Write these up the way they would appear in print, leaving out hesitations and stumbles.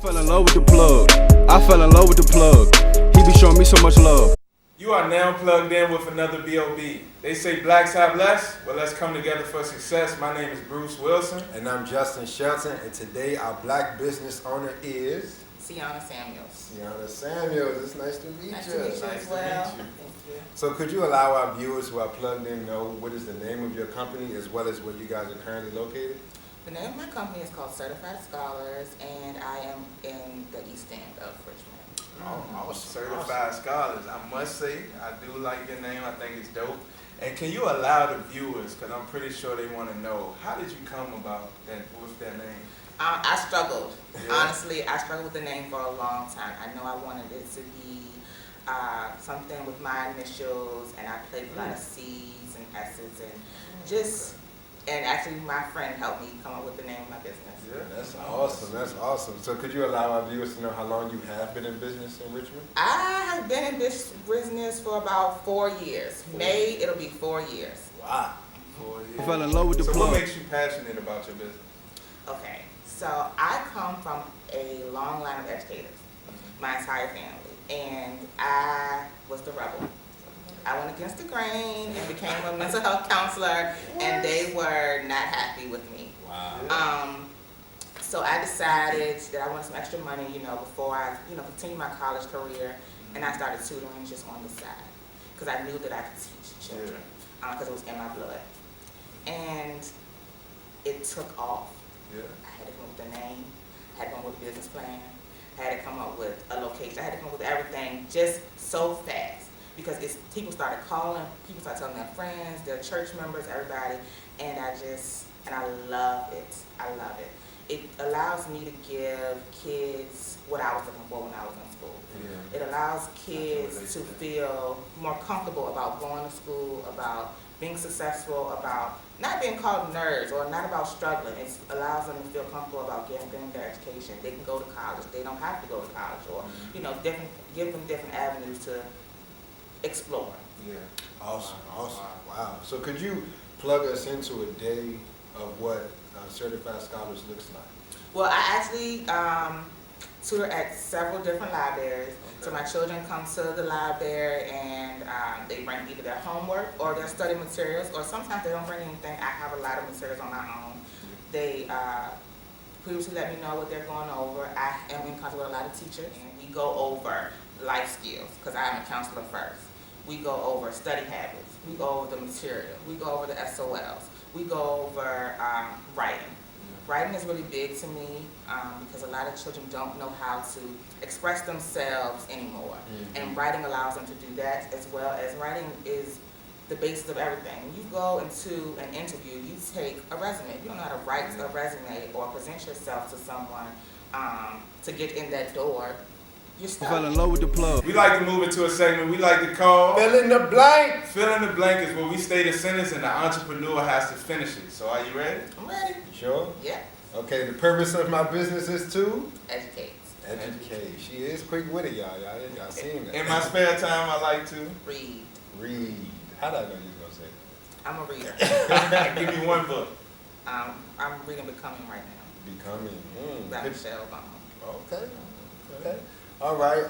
Fell in love with the plug. I fell in love with the plug. He be showing me so much love. You are now plugged in with another B.O.B. They say blacks have less, but let's come together for success. My name is Bruce Wilson. And I'm Justin Shelton, and today our black business owner is Ceonna Samuels. Ceonna Samuels. It's nice to meet you. Nice to meet you as well. Thank you. So could you allow our viewers who are plugged in know what is the name of your company as well as where you guys are currently located? The name of my company is called Certified Scholars, and I am in the East End of Richmond. Oh, Certified Scholars. I must say, I do like your name. I think it's dope. And can you allow the viewers, because I'm pretty sure they want to know, how did you come about that with that name? I struggled. Yeah. Honestly, I struggled with the name for a long time. I know I wanted it to be something with my initials, and I played a lot of C's and S's, and and actually my friend helped me come up with the name of my business. Yeah, that's awesome. That's awesome. So could you allow our viewers to know how long you have been in business in Richmond? I have been in this business for about 4 years. May, it'll be 4 years. Wow. 4 years. I fell in love with the So plug. what makes you passionate about your business? Okay, so I come from a long line of educators, my entire family, and I was the rebel. I went against the grain and became a mental health counselor, and they were not happy with me. Wow. So I decided that I wanted some extra money, before I, continue my college career, and I started tutoring just on the side, because I knew that I could teach children, because it was in my blood. And it took off. Yeah. I had to come up with a name, I had to come up with a business plan, I had to come up with a location, I had to come up with everything just so fast. Because people started calling, people started telling their friends, their church members, everybody, and I love it. I love it. It allows me to give kids what I was looking for when I was in school. Yeah. It allows kids to feel more comfortable about going to school, about being successful, about not being called nerds or not about struggling. It allows them to feel comfortable about getting their education. They can go to college. They don't have to go to college, or give them different avenues to explore. Yeah. Awesome. Awesome. Wow. So could you plug us into a day of what Certified Scholars looks like? Well, I actually tutor at several different libraries. Okay. So my children come to the library and they bring either their homework or their study materials, or sometimes they don't bring anything. I have a lot of materials on my own. They previously let me know what they're going over. I am in contact with a lot of teachers, and we go over life skills, because I'm a counselor first. We go over study habits. We go over the material. We go over the SOLs. We go over writing. Writing is really big to me because a lot of children don't know how to express themselves anymore. And writing allows them to do that, as well as writing is the basis of everything. When you go into an interview, you take a resume. If you don't know how to write a resume or present yourself to someone to get in that door, you're I stuck. fell in love with the plug. We like to move into a segment we like to call Fill in the blank. Fill in the blank, is where we state a sentence and the entrepreneur has to finish it. So are you ready? I'm ready. Sure? Yeah. Okay, the purpose of my business is to Educate. educate. She is quick-witted, y'all seen that. In my spare time, I like to Read. Read. How did I know you was going to say I'm a reader. give me one book. I'm reading Becoming right now. Becoming. By Michelle Obama. Okay. All right.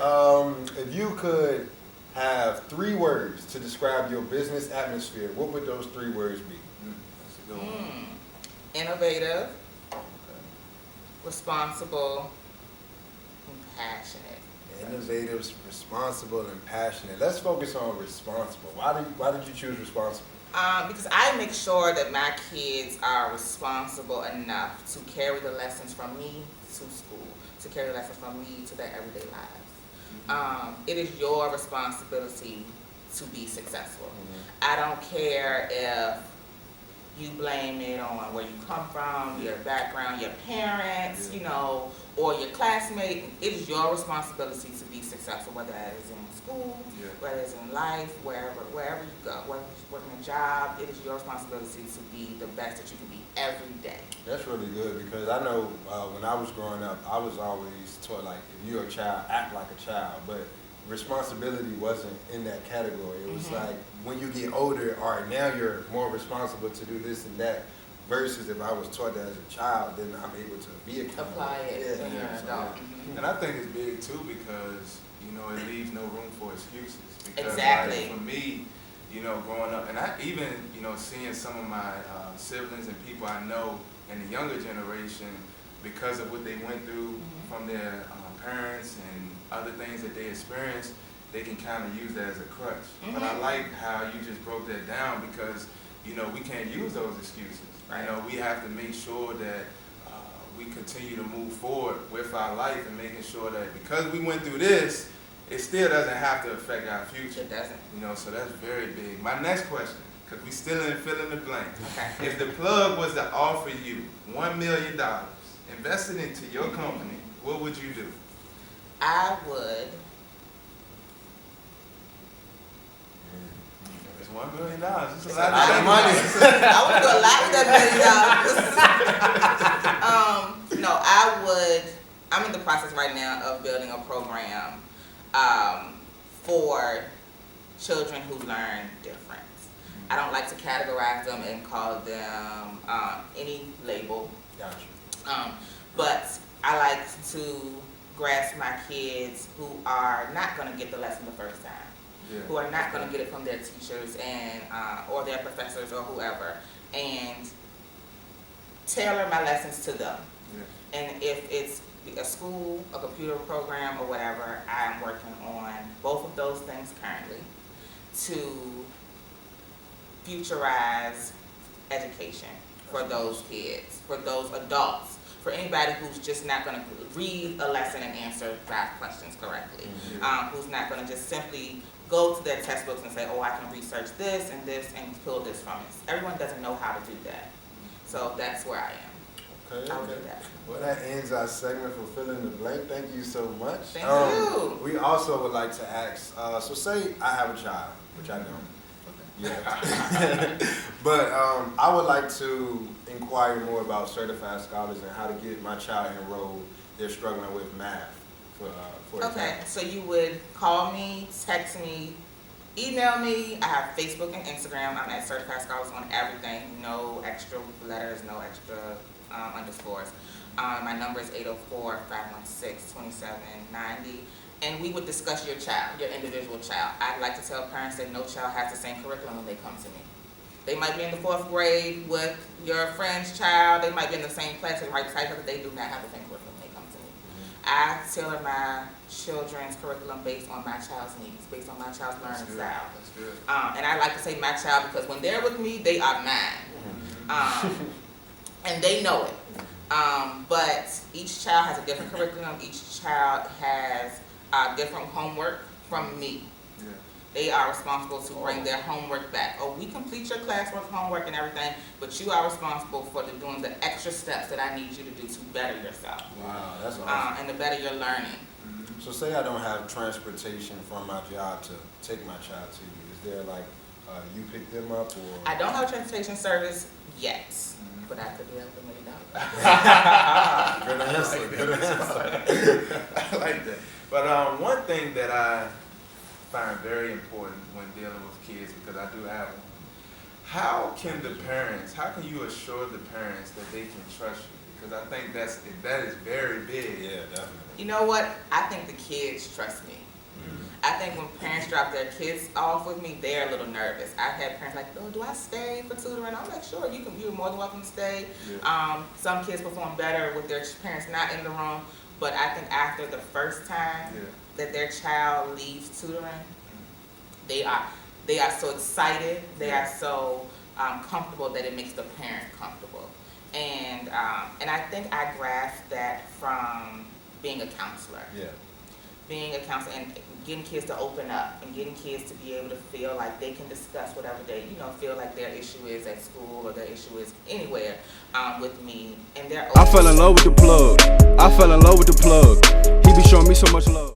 If you could have 3 words to describe your business atmosphere, what would those 3 words be? That's a good one. Innovative, responsible, and passionate. Innovative, responsible, and passionate. Let's focus on responsible. Why did you choose responsible? Because I make sure that my kids are responsible enough to carry the lessons from me to school, to carry the lessons from me to their everyday lives. It is your responsibility to be successful. I don't care if you blame it on where you come from, your background, your parents, or your classmate. It is your responsibility to be successful, whether that is in school, whether it's in life, wherever you go, whether it's working a job. It is your responsibility to be the best that you can be every day. That's really good, because I know when I was growing up, I was always taught, like, if you're a child, act like a child. But responsibility wasn't in that category. It was like, when you get older, all right, now you're more responsible to do this and that. versus if I was taught that as a child, then I'm able to be accountable. Apply it when you're an adult. And I think it's big too because, you know, it leaves no room for excuses. Because Exactly. like, for me, you know, growing up, and I even, you know, seeing some of my siblings and people I know in the younger generation, because of what they went through from their parents and other things that they experienced, they can kind of use that as a crutch. But I like how you just broke that down because, you know, we can't use those excuses. You know, we have to make sure that we continue to move forward with our life and making sure that because we went through this, it still doesn't have to affect our future. It doesn't. You know, so that's very big. My next question, because we still in fill in the blank. Okay. If the plug was to offer you $1 million invested into your company, what would you do? I would. It's $1 million. It's a lot of money. I would do a lot with that $1 million. No, I would. I'm in the process right now of building a program for children who learn different. I don't like to categorize them and call them any label. Gotcha. But I like to grasp my kids who are not going to get the lesson the first time. Who are not going to get it from their teachers and or their professors or whoever, and tailor my lessons to them. And if it's a school, a computer program, or whatever, I'm working on both of those things currently to futurize education for those kids, for those adults, for anybody who's just not going to read a lesson and answer 5 questions correctly, who's not going to just simply go to their textbooks and say, oh, I can research this and pull this from it. Everyone doesn't know how to do that. So that's where I am. Okay, I would okay. do that. Well, that ends our segment for Fill in the Blank. Thank you so much. Thank you. We also would like to ask, so say I have a child, which I don't. Yeah. But I would like to inquire more about certified scholars and how to get my child enrolled. They're struggling with math, for Okay, example. so you would call me, text me, email me. I have Facebook and Instagram. I'm at Certified Scholars on everything. No extra letters, no extra underscores. My number is 804-516-2790. And we would discuss your child, your individual child. I'd like to tell parents that no child has the same curriculum when they come to me. They might be in the 4th grade with your friend's child. They might be in the same class as right type, but they do not have the same curriculum when they come to me. I tailor my children's curriculum based on my child's needs, based on my child's learning style. That's good. And I like to say my child because when they're with me, they are mine. And they know it. But each child has a different curriculum. Each child has different homework from me. They are responsible to bring their homework back. Oh, we complete your classwork, homework, and everything, but you are responsible for doing the extra steps that I need you to do to better yourself. Wow, that's awesome. And to better your learning. So say I don't have transportation from my job to take my child to you. Is there like, you pick them up or? I don't have a transportation service yet, but I could do that with $1 million. Good answer, good answer. I like that. But one thing that I find very important when dealing with kids, because I do have one, how can you assure the parents that they can trust you? Because I think that is very big. Yeah, definitely. You know what? I think the kids trust me. I think when parents drop their kids off with me, they're a little nervous. I've had parents like, oh, do I stay for tutoring? I'm like, sure, you're more than welcome to stay. Some kids perform better with their parents not in the room, but I think after the first time that their child leaves tutoring, they are so excited, they are so comfortable that it makes the parent comfortable. And I think I grasped that from being a counselor. Yeah. Being a counselor and getting kids to open up and getting kids to be able to feel like they can discuss whatever they, feel like their issue is at school or their issue is anywhere with me. And they're I fell in love with the plug. He be showing me so much love.